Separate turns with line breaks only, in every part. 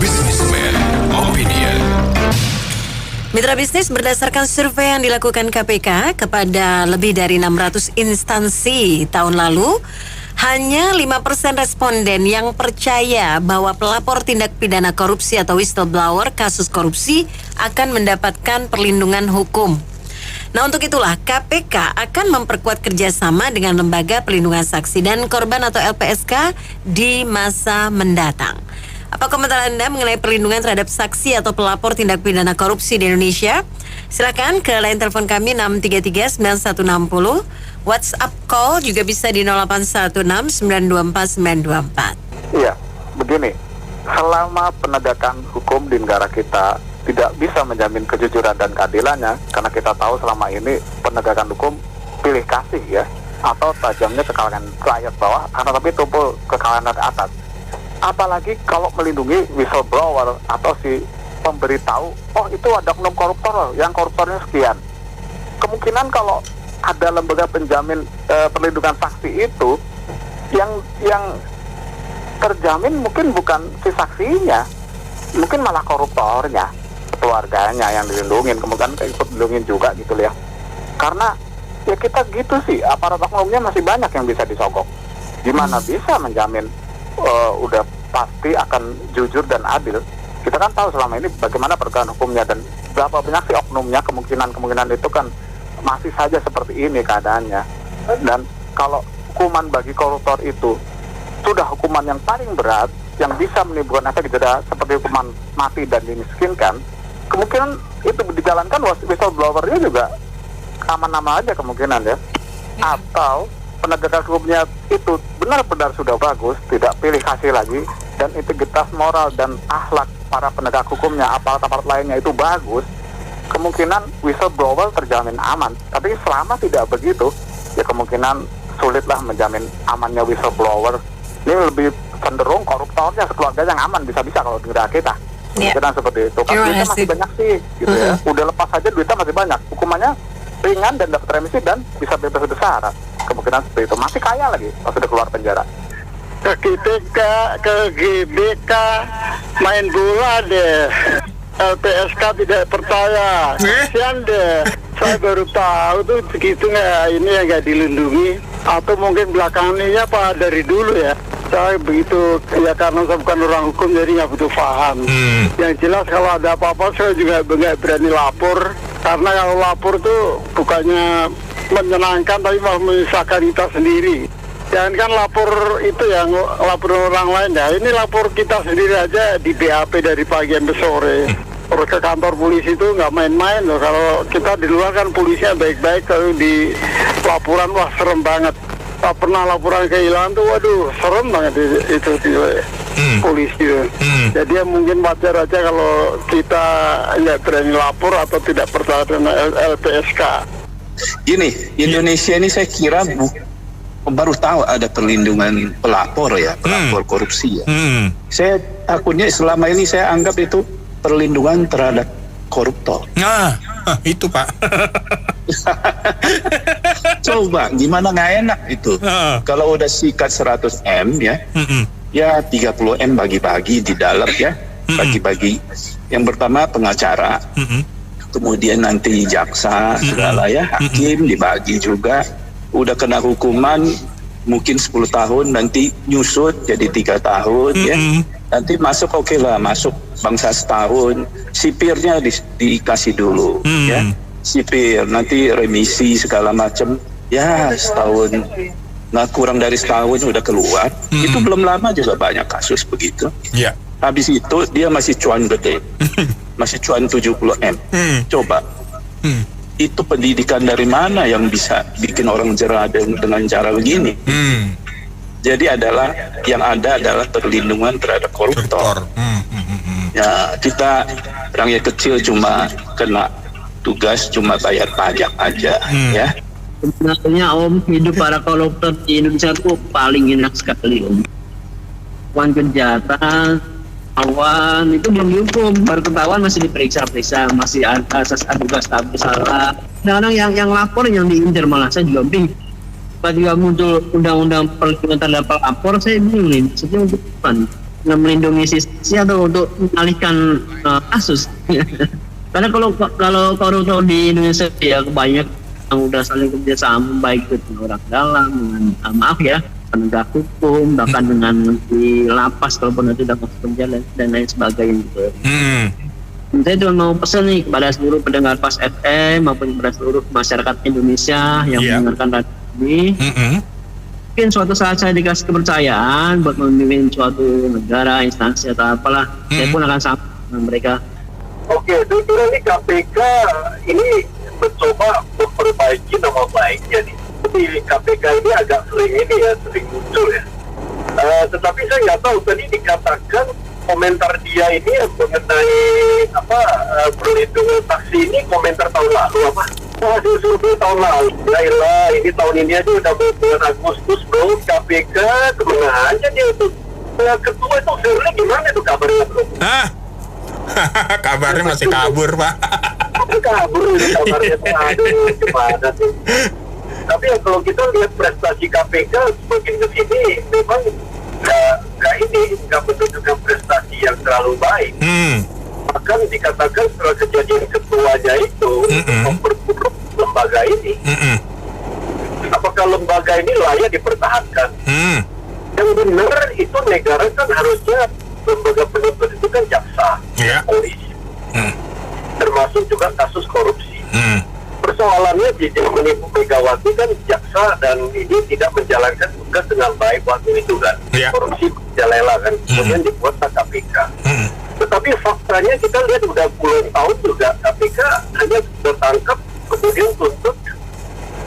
Businessman Opinion.
Mitra bisnis, berdasarkan survei yang dilakukan KPK kepada lebih dari 600 instansi tahun lalu, hanya 5% responden yang percaya bahwa pelapor tindak pidana korupsi atau whistleblower kasus korupsi akan mendapatkan perlindungan hukum. Nah, untuk itulah KPK akan memperkuat kerjasama dengan Lembaga Pelindungan Saksi dan Korban atau LPSK di masa mendatang. Apa komentar Anda mengenai perlindungan terhadap saksi atau pelapor tindak pidana korupsi di Indonesia? Silakan ke line telepon kami 633-9160. WhatsApp call juga bisa di 0816-924-924.
Iya, begini. Selama penegakan hukum di negara kita tidak bisa menjamin kejujuran dan keadilannya, karena kita tahu selama ini penegakan hukum pilih kasih ya, atau tajamnya ke kalangan rakyat bawah, karena tapi tumpul ke kalangan atas. Apalagi kalau melindungi whistleblower atau si pemberitahu, oh itu ada oknum koruptor, yang koruptornya sekian. Kemungkinan kalau ada lembaga penjamin perlindungan saksi itu, yang terjamin mungkin bukan si saksinya, mungkin malah koruptornya, keluarganya yang dilindungin, kemudian ikut dilindungin juga gitu ya. Karena ya kita gitu sih, aparat oknumnya masih banyak yang bisa disogok. Gimana bisa menjamin udah pasti akan jujur dan adil? Kita kan tahu selama ini bagaimana penegakan hukumnya dan berapa banyak sih oknumnya, kemungkinan itu kan masih saja seperti ini keadaannya. Dan kalau hukuman bagi koruptor itu sudah hukuman yang paling berat yang bisa menimbulkan efek jerah seperti hukuman mati dan dimiskinkan, kemungkinan itu dijalankan whistleblower-nya juga aman-aman aja kemungkinan ya. Atau penegakan hukumnya itu benar-benar sudah bagus, tidak pilih kasih lagi, dan integritas moral dan akhlak para penegak hukumnya, aparat-aparat lainnya itu bagus, kemungkinan whistleblower terjamin aman. Tapi selama tidak begitu, ya kemungkinan sulitlah menjamin amannya whistleblower. Ini lebih cenderung koruptornya sekeluarga yang aman bisa-bisa kalau di negara kita. Kemungkinan seperti itu. Kan duitnya masih banyak sih, gitu ya. Udah lepas saja duitnya masih banyak. Hukumannya ringan dan dapat remisi dan bisa bebas bersyarat. Kemungkinan seperti itu. Masih kaya lagi pas sudah keluar penjara.
Ke GBK main bola deh. LPSK tidak percaya. Kasian deh. Saya baru tahu tuh begitu ini yang nggak dilindungi. Atau mungkin belakangannya Pak dari dulu ya. Saya begitu ya, karena saya bukan orang hukum jadi nggak butuh paham. Yang jelas kalau ada apa-apa saya juga nggak berani lapor, karena kalau lapor tuh bukannya menyenangkan tapi malah menyusahkan kita sendiri. Jangan kan lapor itu yang lapor orang lain ya, ini lapor kita sendiri aja di BAP dari pagi sampai sore. Terus ke kantor polisi itu nggak main-main loh. Kalau kita di luar kan polisinya baik-baik, kalau di laporan wah serem banget. Tak pernah laporan kehilangan tuh, waduh serem banget itu polisi. Jadi ya mungkin wajar aja kalau kita nggak berani lapor atau tidak percaya dengan LPSK.
Gini, Indonesia ini saya kira baru tahu ada perlindungan pelapor ya, pelapor korupsi ya. Saya takutnya selama ini saya anggap itu perlindungan terhadap koruptor.
Nah, itu Pak.
Coba gimana nggak enak itu. Kalau udah sikat 100 M ya, ya 30 M bagi-bagi di dalam ya, bagi-bagi. Yang pertama pengacara, kemudian nanti jaksa, segala ya, hakim dibagi juga. Udah kena hukuman mungkin 10 tahun, nanti nyusut jadi 3 tahun ya. Nanti masuk oke lah, masuk bangsa setahun, sipirnya dikasih dulu ya. Sipir, nanti remisi segala macam ya setahun, nggak kurang dari setahun udah keluar. Itu belum lama juga banyak kasus begitu. Habis itu dia masih cuan gede, masih cuan 70 M. Coba itu pendidikan dari mana yang bisa bikin orang jerah dengan cara begini? Jadi yang ada adalah perlindungan terhadap koruptor. Ya, kita rakyat kecil cuma kena tugas, cuma bayar pajak aja ya.
Sebenarnya Om, hidup para koruptor di Indonesia itu paling enak sekali Om. Wan kejahatan, awan itu belum dihukum, baru ketahuan masih diperiksa-periksa, masih asas aduga status salah. Kadang-kadang yang lapor yang diincar malah saya juga bingung. Tiba-tiba muncul undang-undang perlindungan terhadap pelapor, saya bingung nih, maksudnya untuk apa? melindungi sisi atau untuk mengalihkan kasus. Karena kalau koruptor di Indonesia ya kebanyakan yang udah saling kerjasama baik dengan orang dalam, dengan maaf ya penegak hukum, bahkan dengan di lapas kalaupun nanti udah masuk penjara dan lain sebagainya gitu. Saya cuma mau pesan nih kepada seluruh pendengar Pas FM maupun kepada seluruh masyarakat Indonesia yang mendengarkan radio ini. Mungkin suatu saat saya dikasih kepercayaan buat memimpin suatu negara, instansi atau apalah, saya pun akan sama dengan mereka.
Oke, saya kira ini KPK ini mencoba memperbaiki nama baiknya nih. Jadi KPK ini agak sering muncul ya. Tetapi saya nggak tahu tadi dikatakan komentar dia ini mengenai perlindungan saksi ini komentar tahun lalu apa? Hasil survei tahun lalu. Yaelah, ini tahun ini aja udah bulan Agustus bro. KPK kemana aja dia tuh? Ketua itu sebenarnya gimana tuh kabarnya bro?
Kabarnya masih kabur Pak.
Kabur kabarnya tuh. Aduh, gimana tuh? Tapi ya kalau kita lihat prestasi KPK semakin kesini memang nggak menunjukkan prestasi yang terlalu baik. Bahkan dikatakan setelah kejadian ketuanya itu memperburuk lembaga ini. Apakah lembaga ini layak dipertahankan? Yang benar itu negara kan harusnya lembaga penuntut itu kan jaksa, polisi, termasuk juga kasus korupsi. Persoalannya di menipu Megawati kan jaksa dan ini tidak menjalankan tugas dengan baik waktu itu kan. Korupsi jalela kan, kemudian dibuat KPK. Tetapi faktanya kita lihat udah puluhan tahun juga KPK hanya tertangkap kemudian tuntut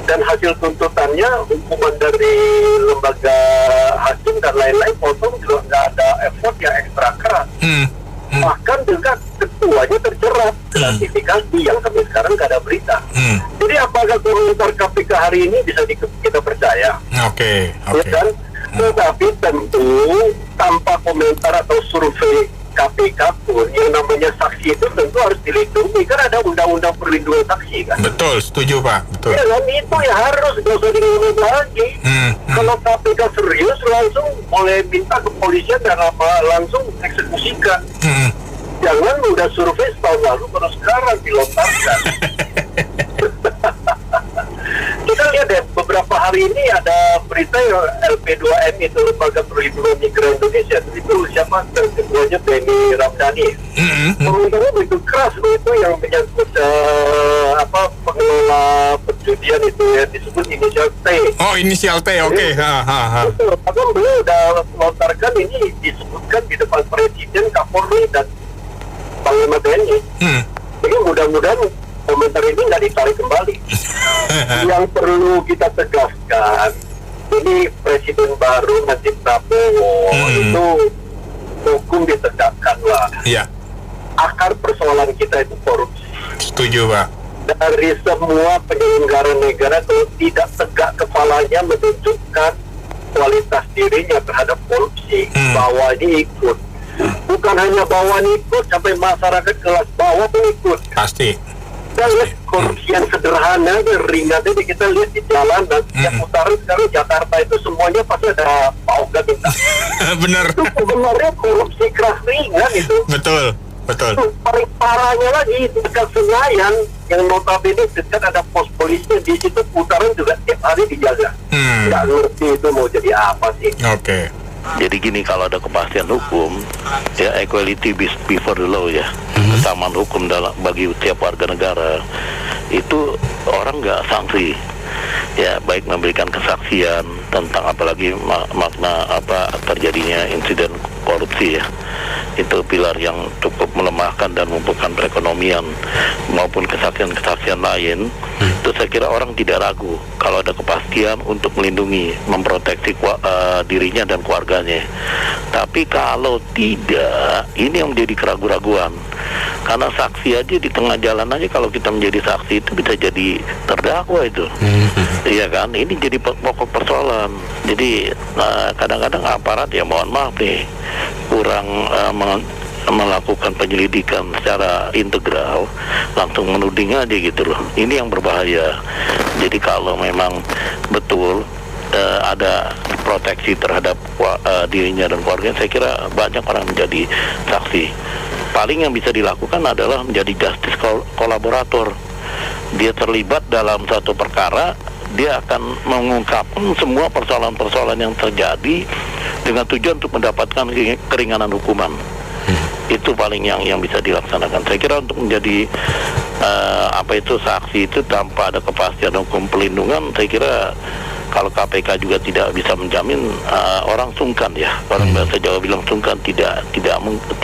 dan hasil tuntutannya hukuman dari lembaga hakim dan lain-lain potong juga nggak ada effort yang ekstra keras. Bahkan juga ketuanya terjerat gratifikasi yang sampai sekarang nggak ada berita. Jadi apakah komentar KPK hari ini bisa kita percaya?
Oke.
Ya kan? Tetapi tentu tanpa komentar atau survei KPK pun yang namanya saksi itu tentu harus dilindungi, kan ada undang-undang perlindungan saksi kan.
Betul, setuju Pak. Betul.
Ya kan itu ya harus, gak usah diulang lagi. Kalau KPK serius langsung boleh minta kepolisian dan langsung eksekusikan. Jangan udah survei setahun lalu baru sekarang dilontarkan. Kita lihat deh beberapa hari ini ada berita LP2M itu Lembaga Perlindungan Migran Indonesia, itu siapa ketuanya Benny Ramdhani. Komentarnya begitu keras itu yang menyangkut pengelola perjudian itu ya disebut inisial T.
Oh inisial T, oke.
Betul, bahkan beliau udah melontarkan ini disebutkan di depan Presiden, Kapolri dan Panglima TNI. Jadi mudah-mudahan komentar ini nggak ditarik kembali. Yang perlu kita tegaskan, ini Presiden baru nanti Prabowo itu hukum ditegakkanlah. Akar persoalan kita itu korupsi.
Setuju Pak.
Dari semua penyelenggara negara kalau tidak tegak kepalanya menunjukkan kualitas dirinya terhadap korupsi, bawahnya ikut. Bukan hanya bawahan ikut, sampai masyarakat kelas bawah pun ikut.
Pasti.
Kita lihat korupsi yang sederhana, ringan aja kita lihat di jalan dan yang utara sekarang Jakarta itu semuanya pasti ada Pak Oga minta.
Bener.
Itu sebenarnya korupsi keras ringan itu.
Betul.
Itu paling parahnya lagi dekat Senayan yang notabene dekat ada pos polisi di situ putaran juga tiap hari dijaga. Nggak ngerti itu mau jadi apa sih.
Oke.
Jadi gini, kalau ada kepastian hukum, ya equality before the law ya, kesamaan hukum bagi setiap warga negara, itu orang nggak sanksi, ya baik memberikan kesaksian tentang apalagi makna apa terjadinya insiden korupsi ya, itu pilar yang cukup melemahkan dan membutuhkan perekonomian maupun kesaksian-kesaksian lain. Itu saya kira orang tidak ragu kalau ada kepastian untuk melindungi, memproteksi dirinya dan keluarganya. Tapi kalau tidak, ini yang menjadi keraguan-raguan. Karena saksi aja di tengah jalan aja, kalau kita menjadi saksi itu bisa jadi terdakwa itu. Iya kan, ini jadi pokok persoalan. Jadi kadang-kadang aparat ya mohon maaf nih kurang melakukan penyelidikan secara integral, langsung menuding aja gitu loh. Ini yang berbahaya. Jadi kalau memang betul ada proteksi terhadap dirinya dan keluarganya, saya kira banyak orang menjadi saksi. Paling yang bisa dilakukan adalah menjadi justice kolaborator. Dia terlibat dalam satu perkara, dia akan mengungkapkan semua persoalan-persoalan yang terjadi dengan tujuan untuk mendapatkan keringanan hukuman. Itu paling yang bisa dilaksanakan. Saya kira untuk menjadi saksi itu tanpa ada kepastian hukum pelindungan, saya kira kalau KPK juga tidak bisa menjamin, orang sungkan ya. Orang bahasa Jawa bilang sungkan, tidak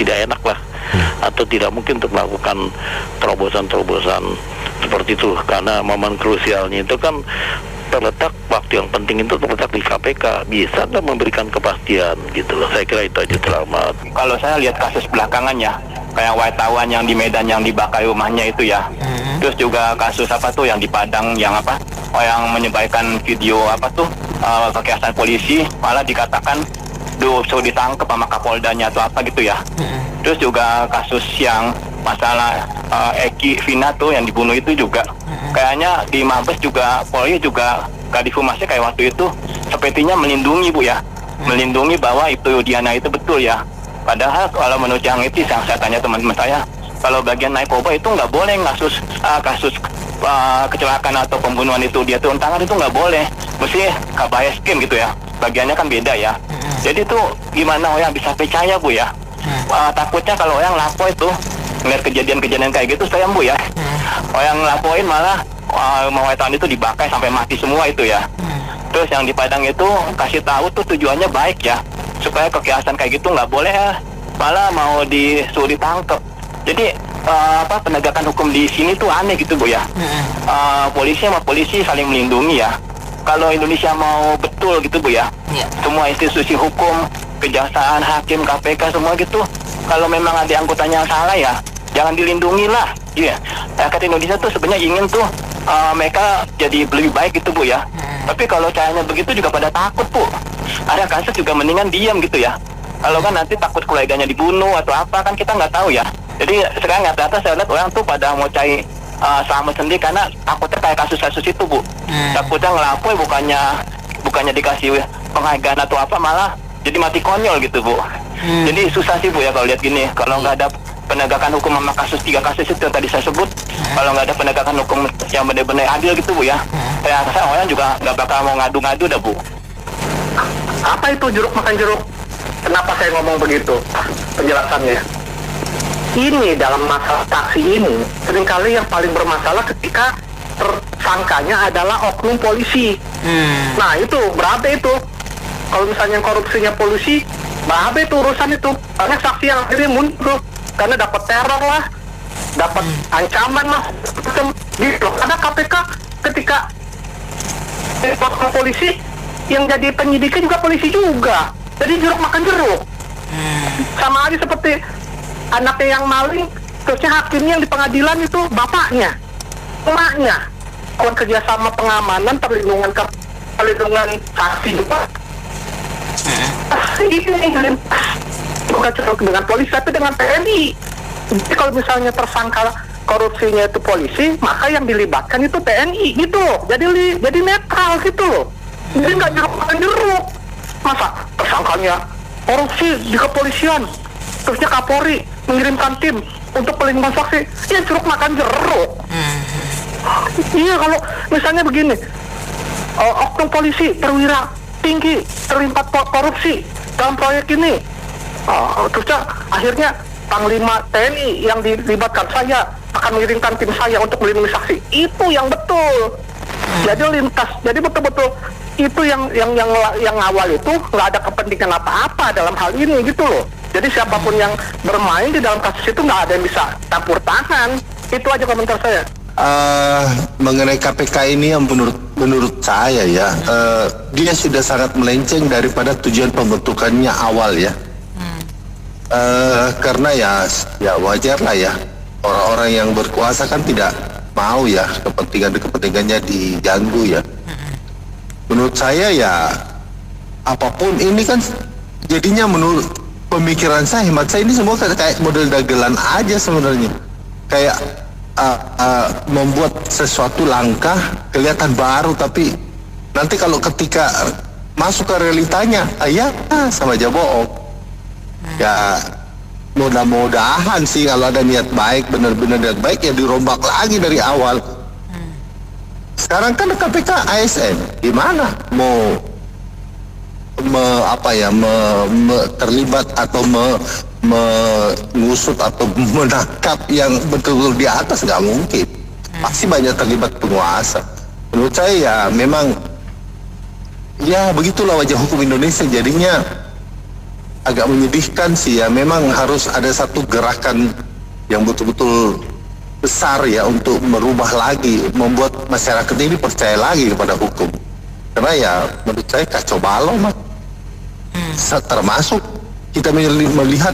enak lah. Atau tidak mungkin untuk melakukan terobosan-terobosan seperti itu, karena momen krusialnya itu kan terletak, waktu yang penting itu terletak di KPK. Bisa nggak memberikan kepastian gitu loh. Saya kira itu aja, Selamat.
Kalau saya lihat kasus belakangan ya, kayak wartawan yang di Medan yang dibakar rumahnya itu ya. Terus juga kasus yang di Padang yang yang menyebarkan video kekerasan polisi, malah dikatakan suruh ditangkap sama Kapoldanya atau apa gitu ya. Terus juga kasus yang masalah Eki Vina tuh yang dibunuh itu juga kayaknya di Mabes juga, Polri juga Kadifumasi kayak waktu itu sepertinya melindungi Bu ya, melindungi bahwa itu Diana itu betul ya. Padahal kalau menurut yang etis yang saya tanya teman-teman saya, kalau bagian narkoba itu nggak boleh kasus kecelakaan atau pembunuhan itu dia turun tangan itu nggak boleh, mesti kabar skim gitu ya, bagiannya kan beda ya. Jadi tuh gimana orang bisa percaya Bu ya? Takutnya kalau orang lapor itu ngeliat kejadian-kejadian kayak gitu saya Bu ya, orang laporin malah wartawan itu dibakar sampai mati semua itu ya. Terus yang di Padang itu kasih tahu tuh tujuannya baik ya, supaya kekerasan kayak gitu nggak boleh ya, malah mau disuruh ditangkap. Jadi penegakan hukum di sini tuh aneh gitu Bu ya. Polisi sama polisi saling melindungi ya. Kalau Indonesia mau betul gitu Bu ya, semua institusi hukum, kejaksaan, hakim, KPK semua gitu, kalau memang ada anggotanya yang salah ya jangan dilindungi lah. Iya, rakyat Indonesia tuh sebenarnya ingin tuh mereka jadi lebih baik gitu Bu ya. Tapi kalau caranya begitu juga pada takut Bu. Ada kasus juga mendingan diam gitu ya. Kalau kan nanti takut keluarganya dibunuh atau apa kan kita nggak tahu ya. Jadi sekarang rata-rata saya lihat orang tuh pada mau cari selamat sendiri karena takutnya kayak kasus-kasus itu Bu. Takutnya ngelapor bukannya dikasih penghargaan atau apa, malah jadi mati konyol gitu Bu. Jadi susah sih Bu ya kalau lihat gini. Kalau nggak ada penegakan hukum sama tiga kasus itu yang tadi saya sebut, kalau nggak ada penegakan hukum yang benar-benar adil gitu Bu ya, saya rasa orang juga nggak bakal mau ngadu-ngadu dah Bu.
Apa itu jeruk makan jeruk? Kenapa saya ngomong begitu? Penjelasannya. Ini dalam masalah taksi ini, seringkali yang paling bermasalah ketika tersangkanya adalah oknum polisi. Nah itu, berapa itu? Kalau misalnya korupsinya polisi, berapa itu urusan itu? Banyak saksi yang akhirnya muncul karena dapat teror lah, dapat ancaman lah, macam gitu. Ada KPK ketika oknum polisi yang jadi penyidiknya juga polisi juga. Jadi jeruk makan jeruk. Sama aja seperti anaknya yang maling, terusnya hakimnya yang di pengadilan itu bapaknya, emaknya. Kalau kerjasama pengamanan, perlindungan saksi juga. Ini bukan cuma dengan polisi, tapi dengan TNI. Jadi kalau misalnya tersangka korupsinya itu polisi, maka yang dilibatkan itu TNI gitu. Jadi netral gitu loh. Jadi nggak jeruk makan jeruk. Masa tersangkanya korupsi di kepolisian, terusnya Kapolri mengirimkan tim untuk pelindungan saksi, ya jeruk makan jeruk. Iya, kalau misalnya begini, oknum polisi perwira tinggi terlibat korupsi dalam proyek ini, terusnya akhirnya Panglima TNI yang dilibatkan, saya akan mengirimkan tim saya untuk melindungi saksi. Itu yang betul. Jadi lintas, jadi betul-betul itu yang awal itu nggak ada kepentingan apa-apa dalam hal ini gitu loh. Jadi siapapun yang bermain di dalam kasus itu nggak ada yang bisa campur tangan. Itu aja komentar saya.
Mengenai KPK ini yang menurut saya ya, dia sudah sangat melenceng daripada tujuan pembentukannya awal ya. Karena ya wajar lah ya, orang-orang yang berkuasa kan tidak mau ya kepentingannya diganggu ya. Menurut saya ya apapun ini kan jadinya menurut pemikiran saya, hemat saya ini semua kayak model dagelan aja sebenarnya. Kayak membuat sesuatu langkah kelihatan baru, tapi nanti kalau ketika masuk ke realitanya, ya sama aja bohong. Ya mudah-mudahan sih kalau ada niat baik, benar-benar niat baik ya dirombak lagi dari awal. Sekarang kan KPK ASN, gimana mau terlibat atau mengusut atau menangkap yang betul-betul di atas? Nggak mungkin. Pasti banyak terlibat penguasa. Menurut saya ya memang ya begitulah wajah hukum Indonesia, jadinya agak menyedihkan sih ya. Memang harus ada satu gerakan yang betul-betul besar ya untuk merubah lagi, membuat masyarakat ini percaya lagi kepada hukum. Karena ya menurut saya kacau balau mah. Termasuk kita melihat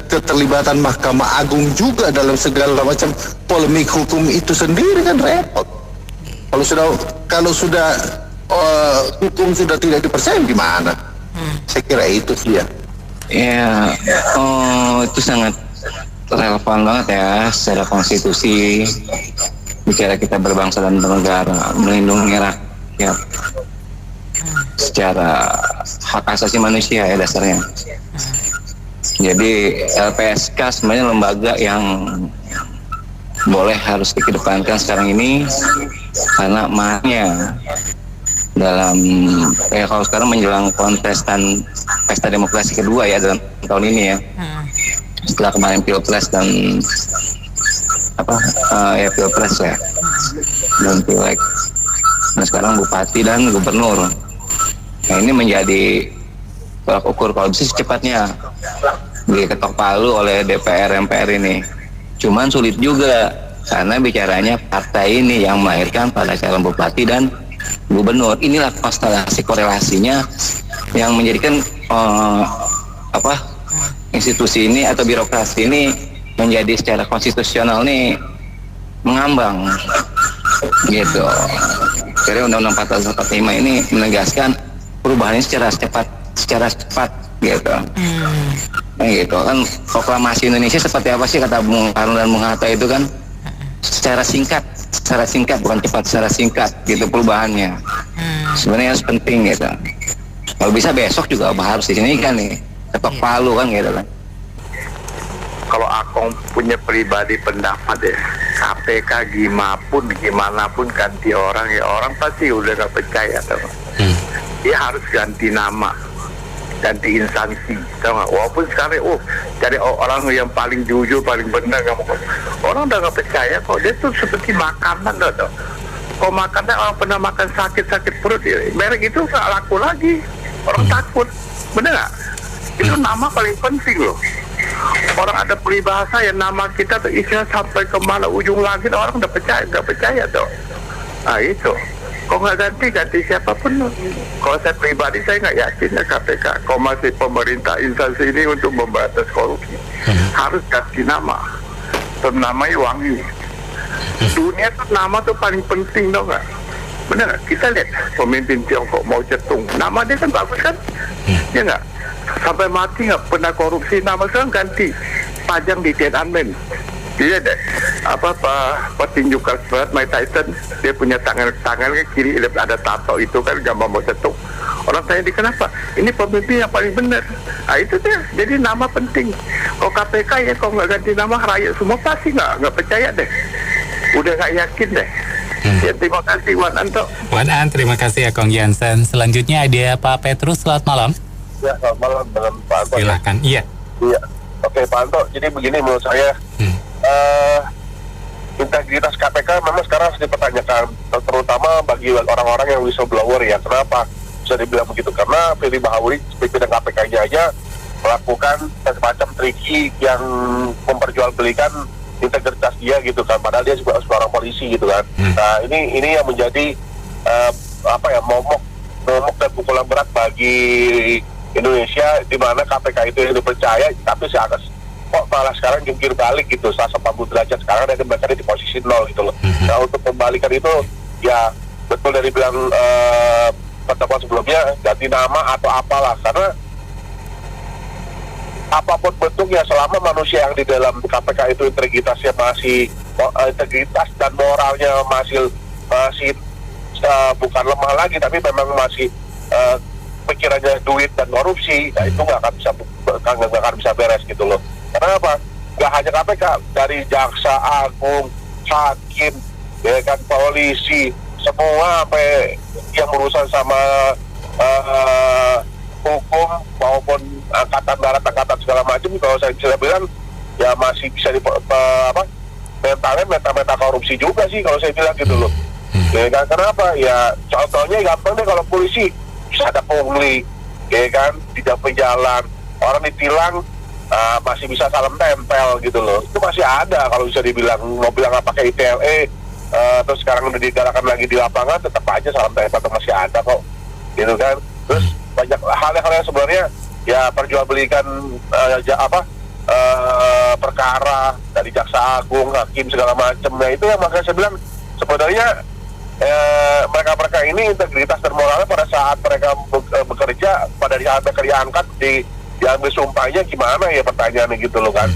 keterlibatan Mahkamah Agung juga dalam segala macam polemik hukum itu sendiri kan repot. Kalau sudah hukum sudah tidak dipercaya gimana? Saya kira itu sih ya.
Ya, itu sangat relevan banget ya secara konstitusi, bicara kita berbangsa dan bernegara, melindungi rakyat secara hak asasi manusia ya dasarnya. Jadi LPSK sebenarnya lembaga yang boleh harus dikedepankan sekarang ini karena makanya dalam kalau sekarang menjelang kontestan pesta demokrasi kedua ya dalam tahun ini ya, setelah kemarin pilpres dan pilpres ya dan pileg, nah sekarang bupati dan gubernur. Nah ini menjadi tolak ukur kalau bisa secepatnya diketok palu oleh DPR MPR ini. Cuman sulit juga karena bicaranya partai ini yang melahirkan pada calon bupati dan gubernur. Inilah konstelasi korelasinya yang menjadikan institusi ini atau birokrasi ini menjadi secara konstitusional nih mengambang gitu. Jadi Undang-Undang 1445 ini menegaskan perubahannya secara cepat gitu. Nah, gitu kan proklamasi Indonesia seperti apa sih kata Bung Karno dan Bung Hatta itu kan secara singkat bukan cepat, secara singkat gitu perubahannya. Sebenarnya harus penting gitu. Kalau bisa besok juga harus di sini kan nih ketok palu kan gitu kan.
Kalau Akong punya pribadi pendapat ya, KPK gimana pun ganti orang ya orang pasti udah gak percaya tau. Dia harus ganti nama, ganti instansi, tau gak? Walaupun sekarang cari orang yang paling jujur, paling benar, orang udah gak percaya kok. Dia tuh seperti makanan tau. Kalau makannya orang pernah makan sakit perut ya, merek itu gak laku lagi, orang takut, bener gak? Itu nama paling penting loh. Orang ada peribahasa ya nama kita tuh isinya sampai ke mana ujung langit, orang udah gak percaya tuh. Nah itu, kalau nggak ganti siapapun. Kalau saya pribadi saya nggak yakin ya KPK. Kalau masih pemerintah instansi ini untuk membatas korupsi, harus ganti nama. Namanya wangi. Dunia tuh nama tuh paling penting dong nggak? Bener, kita lihat pemimpin Tiongkok Mao Zedong, nama dia kan bagus kan? Ya nggak? Sampai mati nggak pernah korupsi, nama sekarang ganti pajang di Tiananmen. Dia deh petinju kelas berat Mike Tyson, dia punya tangan ke kiri ada tato itu kan gambar Mao Zedong. Orang tanya di kenapa? Ini pemimpin yang paling benar. Nah itu deh, jadi nama penting. Kalau KPK ya kalau nggak ganti nama rakyat semua pasti nggak percaya deh. Udah nggak yakin deh. Ya, terima kasih Wan Anto.
Wan An, terima kasih ya Kong Jansen. Selanjutnya ada Pak Petrus, selamat malam.
Ya, selamat malam dengan Pak Anto.
Silahkan, iya.
Oke Pak Anto, jadi begini menurut saya integritas KPK memang sekarang harus dipertanyakan, terutama bagi orang-orang yang whistleblower ya. Kenapa bisa dibilang begitu? Karena Firly Bahuri pimpinan KPK-nya aja melakukan semacam triki yang memperjualbelikan integritas dia gitu kan, padahal dia juga seorang polisi gitu kan. Nah ini yang menjadi momok dan pukulan berat bagi Indonesia, di mana KPK itu yang dipercaya, tapi kok malah sekarang jungkir balik gitu, 140 derajat sekarang dan mereka di posisi 0 gitu loh. Nah untuk membalikan itu ya betul dari bilang pertemuan sebelumnya ganti nama atau apalah, karena apapun bentuknya selama manusia yang di dalam KPK itu integritas dan moralnya masih bukan lemah lagi, tapi memang masih pikirannya duit dan korupsi, nah itu nggak akan bisa beres gitu loh. Karena apa? Nggak hanya KPK, dari jaksa agung, hakim, ya kan, polisi, semua sampai yang berurusan sama hukum maupun angkatan darat, angkatan segala macam, kalau saya bisa bilang ya masih bisa mental korupsi juga sih kalau saya bilang gitu loh. Ya kan, kenapa? Ya contohnya gampang deh, kalau polisi bisa ada pungli, ya kan, tidak berjalan, orang ditilang masih bisa salam tempel gitu loh. Itu masih ada kalau bisa dibilang, mau bilang nggak pakai ITLE, terus sekarang udah digalakan lagi di lapangan, tetap aja salam tempel itu masih ada kok, gitu kan. Terus banyak hal-hal yang sebenarnya ya perjualbelikan perkara dari jaksa agung, hakim segala macam. Nah itu yang makanya saya bilang sebenarnya mereka ini integritas dan moralnya pada saat mereka bekerja, pada saat mereka diangkat diambil sumpahnya gimana ya, pertanyaannya gitu loh kan.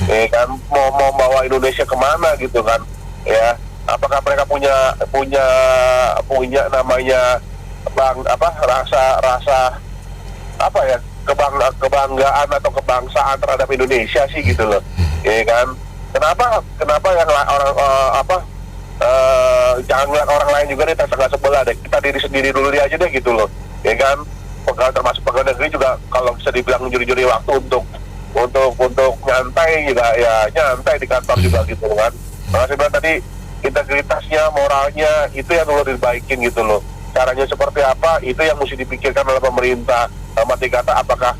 Kan mau bawa Indonesia kemana gitu kan ya, apakah mereka punya namanya rasa apa ya, kebanggaan atau kebangsaan terhadap Indonesia sih gitu loh, ya kan. Kenapa yang jangan ngeliat orang lain juga deh, tetangga sebelah deh, kita diri sendiri dulu aja deh gitu loh, ya kan. Termasuk pegawai negeri juga kalau bisa dibilang juri-juri waktu untuk nyantai juga ya nyantai di kantor juga gitu kan. Makanya saya bilang tadi, integritasnya, moralnya itu yang perlu dibaikin gitu loh. Caranya seperti apa, itu yang mesti dipikirkan oleh pemerintah. Mati kata apakah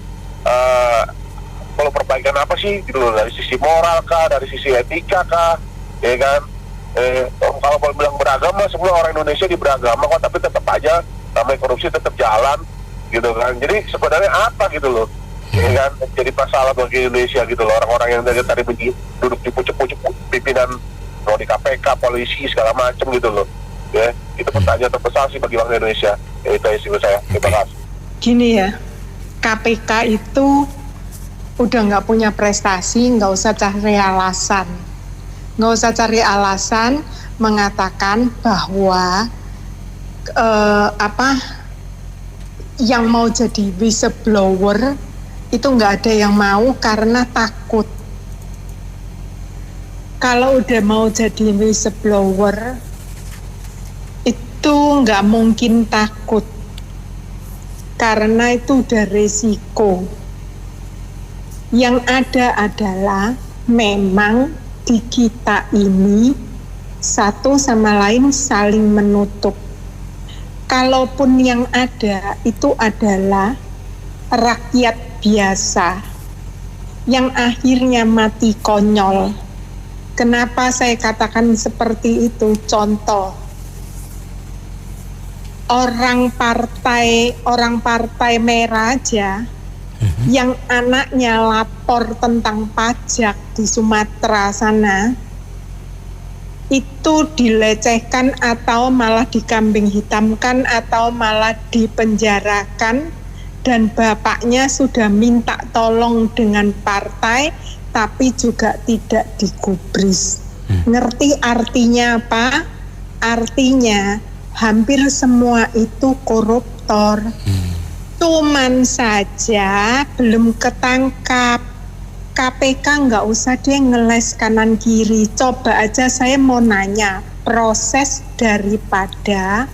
perlu perbaikan apa sih gitu loh, dari sisi moral kah, dari sisi etika kah, ya kan. Kalau bilang beragama, semua orang Indonesia di beragama kok, tapi tetap aja namanya korupsi tetap jalan gitu kan. Jadi sebenarnya apa gitu loh, ya kan, jadi masalah bagi Indonesia gitu loh. Orang-orang yang dari tadi duduk di pucuk-pucuk pimpinan mau di KPK, polisi segala macam gitu loh, ya itu pertanyaan terbesar sih bagi bangsa Indonesia. Ya, itu isi saya. Terima kasih.
Gini ya, KPK itu udah nggak punya prestasi, nggak usah cari alasan mengatakan bahwa yang mau jadi whistleblower itu nggak ada yang mau karena takut. Kalau udah mau jadi whistleblower itu nggak mungkin takut, karena itu udah resiko. Yang ada adalah memang di kita ini satu sama lain saling menutup. Kalaupun yang ada itu adalah rakyat biasa yang akhirnya mati konyol. Kenapa saya katakan seperti itu? Contoh, orang partai merah aja yang anaknya lapor tentang pajak di Sumatera sana itu dilecehkan atau malah dikambing hitamkan atau malah dipenjarakan, dan bapaknya sudah minta tolong dengan partai tapi juga tidak digubris. Ngerti artinya apa? Artinya hampir semua itu koruptor. Cuman saja belum ketangkap. KPK nggak usah dia ngeles kanan kiri. Coba aja saya mau nanya, proses daripada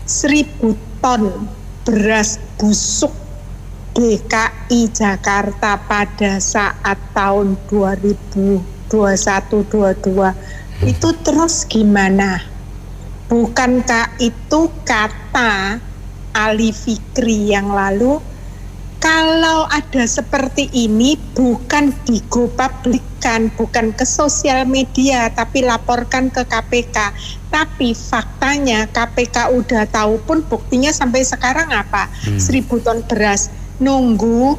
1.000 ton beras busuk DKI Jakarta pada saat tahun 2021-22 itu terus gimana? Bukankah itu kata Ali Fikri yang lalu, kalau ada seperti ini bukan digo-publikkan, bukan ke sosial media, tapi laporkan ke KPK. Tapi faktanya KPK udah tahu pun buktinya sampai sekarang apa? 1.000 ton beras nunggu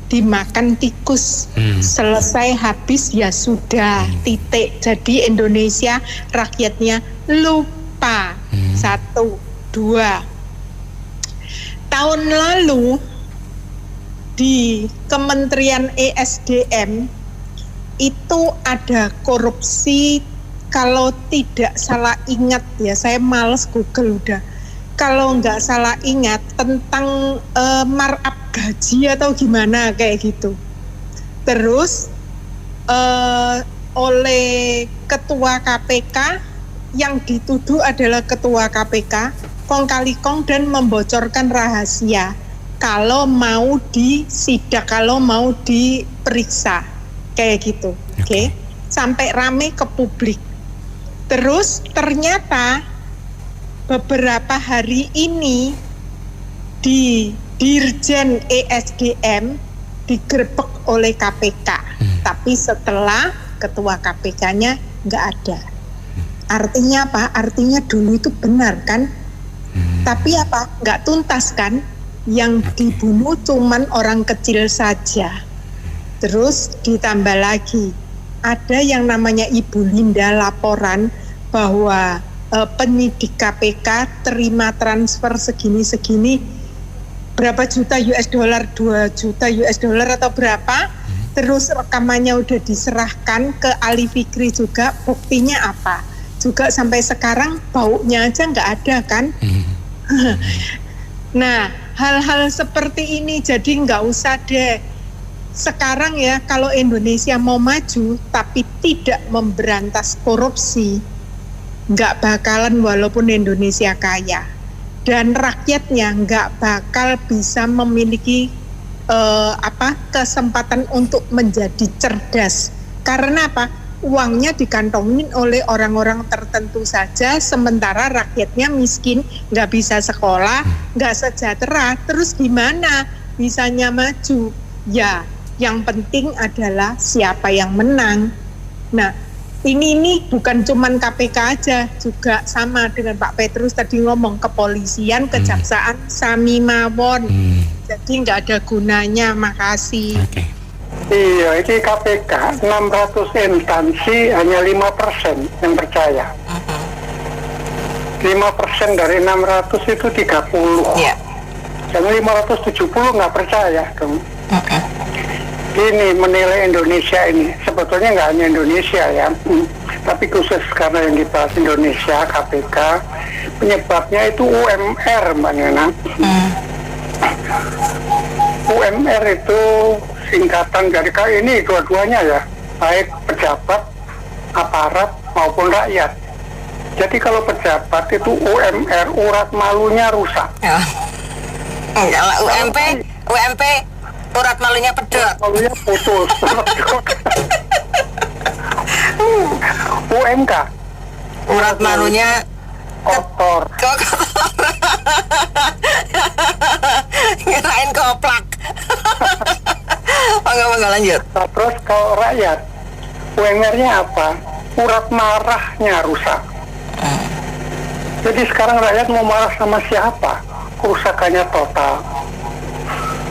dimakan tikus. Selesai habis ya sudah, titik. Jadi Indonesia rakyatnya lupa. 1, 2. Tahun lalu di Kementerian ESDM itu ada korupsi, kalau tidak salah ingat ya, saya males Google udah. kalau nggak salah ingat tentang markup gaji atau gimana kayak gitu. Terus oleh ketua KPK yang dituduh adalah ketua KPK kong kali kong dan membocorkan rahasia kalau mau disidak, kalau mau diperiksa kayak gitu. Oke. Sampai rame ke publik. Terus ternyata beberapa hari ini di Dirjen ESDM digerebek oleh KPK, tapi setelah ketua KPK-nya nggak ada. Artinya apa? Artinya dulu itu benar kan? Tapi apa? Nggak tuntas kan? Yang dibunuh cuman orang kecil saja. Terus ditambah lagi, ada yang namanya Ibu Linda laporan bahwa penyidik KPK terima transfer segini-segini, berapa juta US dollar, 2 juta US dollar atau berapa, terus rekamannya udah diserahkan ke Ali Fikri juga, buktinya apa? Juga sampai sekarang baunya aja nggak ada kan? Nah, hal-hal seperti ini jadi nggak usah deh. Sekarang ya, kalau Indonesia mau maju tapi tidak memberantas korupsi, nggak bakalan walaupun Indonesia kaya. Dan rakyatnya nggak bakal bisa memiliki kesempatan untuk menjadi cerdas. Karena apa? Uangnya dikantongin oleh orang-orang tertentu saja, sementara rakyatnya miskin, nggak bisa sekolah, nggak sejahtera. Terus gimana bisanya maju? Ya, yang penting adalah siapa yang menang. Nah, ini bukan cuman KPK aja, juga sama dengan Pak Petrus tadi ngomong, kepolisian, kejaksaan, sami mawon. Jadi nggak ada gunanya. Makasih.
Iya, ini KPK 600 instansi hanya 5% yang percaya. 5% dari 600 itu 30. Dan 570 nggak percaya dong. Ini menilai Indonesia ini, sebetulnya nggak hanya Indonesia ya, tapi khusus karena yang dibahas Indonesia, KPK, penyebabnya itu UMR, Mbak Nena. UMR itu singkatan dari ini dua-duanya ya, baik pejabat, aparat maupun rakyat. Jadi kalau pejabat itu UMR, urat malunya rusak.
Kalau UMP urat malunya pedot.
Malunya putus. UMK
urat malunya
kotor.
Ngerain koplak. Enggak lanjut.
Nah, terus kalau rakyat, UMR-nya apa? Urat marahnya rusak. Jadi sekarang rakyat mau marah sama siapa? Kerusakannya total.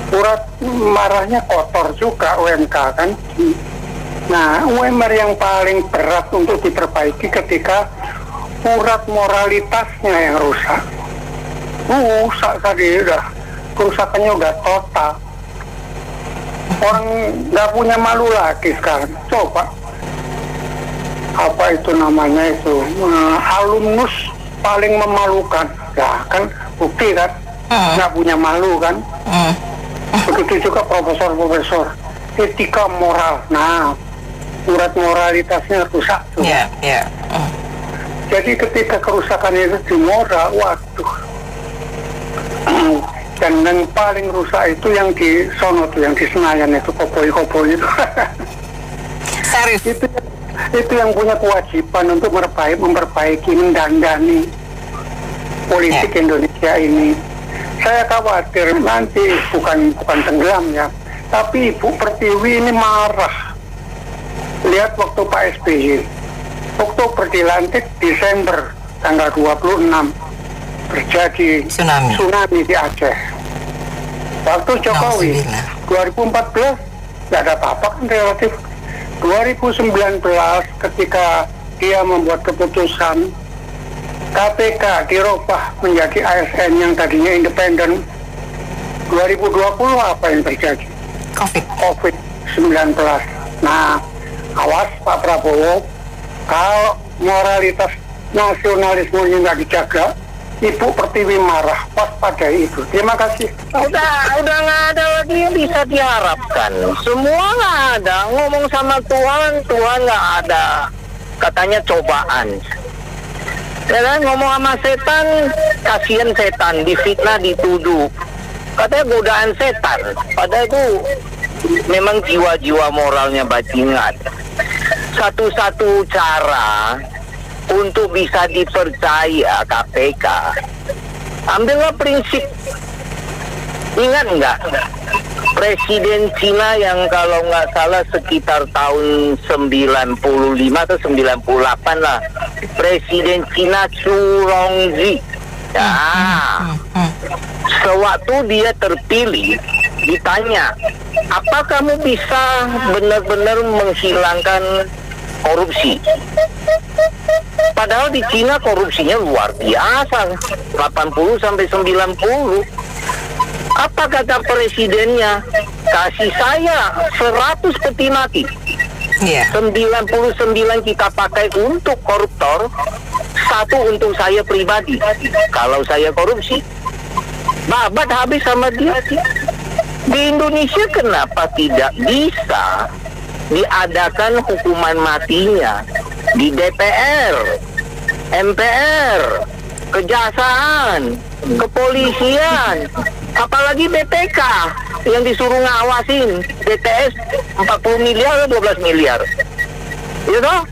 Urat marahnya kotor juga UMK kan. Nah, UMR yang paling berat untuk diperbaiki ketika urat moralitasnya yang rusak. Rusak tadi udah, kerusakannya udah total. Orang nggak punya malu lagi sekarang. Coba apa itu namanya itu alumnus paling memalukan, ya kan bukti kan nggak punya malu kan. Begitu juga profesor-profesor etika moral. Nah, urat moralitasnya rusak tuh. Jadi ketika kerusakan itu di moral, waduh. Dan yang paling rusak itu yang di sono tuh, yang di Senayan itu, koboi-koboi itu. itu yang punya kewajiban untuk memperbaiki, mendandani politik Indonesia ini. Saya khawatir nanti bukan tenggelam ya, tapi Ibu Pertiwi ini marah. Lihat waktu Pak SBY, Oktober dilantik, Desember tanggal 26 terjadi tsunami di Aceh. Waktu Jokowi 2014 nggak ada apa-apa kan relatif. 2019 ketika dia membuat keputusan KPK dirubah menjadi ASN yang tadinya independen, 2020 apa yang terjadi? COVID-19. Nah, awas Pak Prabowo, kalau moralitas nasionalismenya nggak dijaga, Ibu Pertiwi marah pada itu. Terima kasih.
Udah nggak ada lagi yang bisa diharapkan. Semua nggak ada. Ngomong sama Tuhan nggak ada. Katanya cobaan. Ya kan, ngomong sama setan, kasihan setan, difitnah, dituduh. Katanya godaan setan. Padahal itu memang jiwa-jiwa moralnya bajingan. Satu-satu cara untuk bisa dipercaya KPK, ambillah prinsip. Ingat nggak Presiden Cina yang kalau nggak salah sekitar tahun 95 atau 98 lah, Presiden Cina Xu Rongji. Ya, sewaktu dia terpilih ditanya, apa kamu bisa benar-benar menghilangkan korupsi? Padahal di Cina korupsinya luar biasa, 80 sampai 90. Apa kata presidennya? Kasih saya 100 peti mati. 99 kita pakai untuk koruptor, 1 untuk saya pribadi. Kalau saya korupsi, babat habis sama dia. Di Indonesia kenapa tidak bisa diadakan hukuman matinya di DPR, MPR, Kejaksaan, Kepolisian, apalagi BPK yang disuruh ngawasin BTS 40 miliar atau 12 miliar. You know?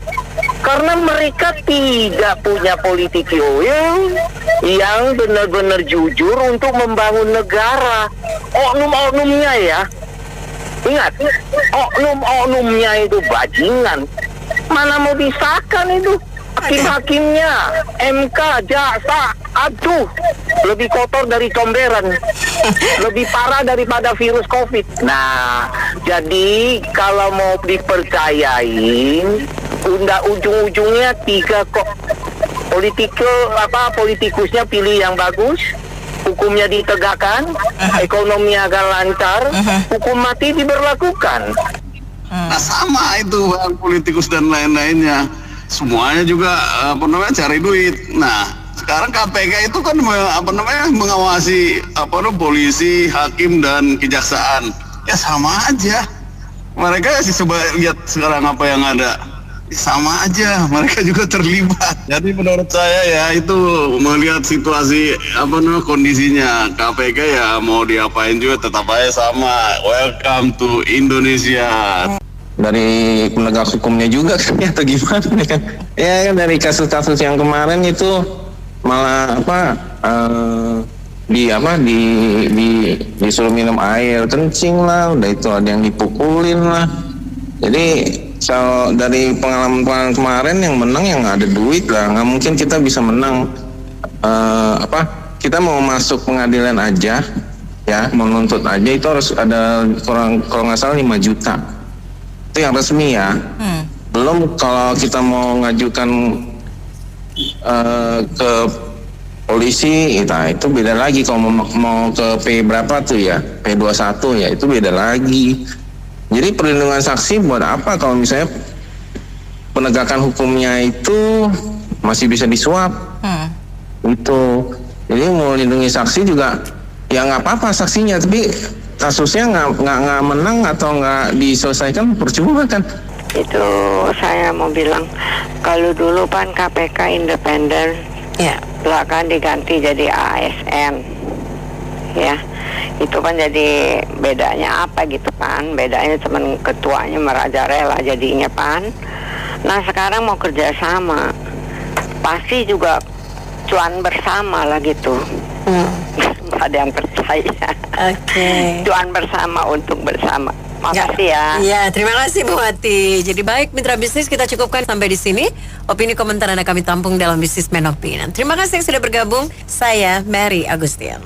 Karena mereka tidak punya political will yang benar-benar jujur untuk membangun negara. Oknum-oknumnya ya, ingat, oknum-oknumnya itu bajingan. Mana mau disahkan itu? Hakim-hakimnya, MK, jaksa, aduh, lebih kotor dari comberan, lebih parah daripada virus COVID. Nah, jadi kalau mau dipercayain, ujung-ujungnya 3 kok. Politikusnya pilih yang bagus, hukumnya ditegakkan, ekonomi agak lancar, hukum mati diberlakukan.
Nah sama itu politikus dan lain-lainnya, semuanya juga cari duit. Nah sekarang KPK itu kan mengawasi polisi, hakim dan kejaksaan. Ya sama aja. Mereka sih coba lihat sekarang apa yang ada. Sama aja, mereka juga terlibat. Jadi menurut saya ya itu melihat situasi kondisinya KPK ya mau diapain juga tetap aja sama. Welcome to Indonesia.
Dari penegak hukumnya juga kan atau gimana kan? Ya kan dari kasus-kasus yang kemarin itu malah disuruh minum air kencing lah, udah itu ada yang dipukulin lah. Jadi dari pengalaman kemarin yang menang yang ada duit lah, nggak mungkin kita bisa menang. Kita mau masuk pengadilan aja ya, menuntut aja itu harus ada kalau nggak salah 5 juta. Itu yang resmi ya. Belum kalau kita mau ngajukan ke polisi, itu beda lagi. Kalau mau ke P berapa tuh ya, P21 ya, itu beda lagi. Jadi perlindungan saksi buat apa kalau misalnya penegakan hukumnya itu masih bisa disuap? Itu. Jadi mau lindungi saksi juga ya nggak apa-apa saksinya, tapi kasusnya nggak menang atau nggak diselesaikan percuma kan?
Itu saya mau bilang, kalau dulu kan KPK independen, belakangan diganti jadi ASN, ya. Itu kan jadi bedanya apa gitu kan? Bedanya cuman ketuanya merajalela jadinya pan. Nah sekarang mau kerja sama, pasti juga cuan bersama lah gitu. Ada yang percaya. Cuan bersama untuk bersama. Makasih ya.
Iya, terima kasih Bu Wati. Jadi baik mitra bisnis, kita cukupkan sampai di sini. Opini komentar Anda kami tampung dalam Businessman Opinion. Terima kasih yang sudah bergabung. Saya Mary Agustian.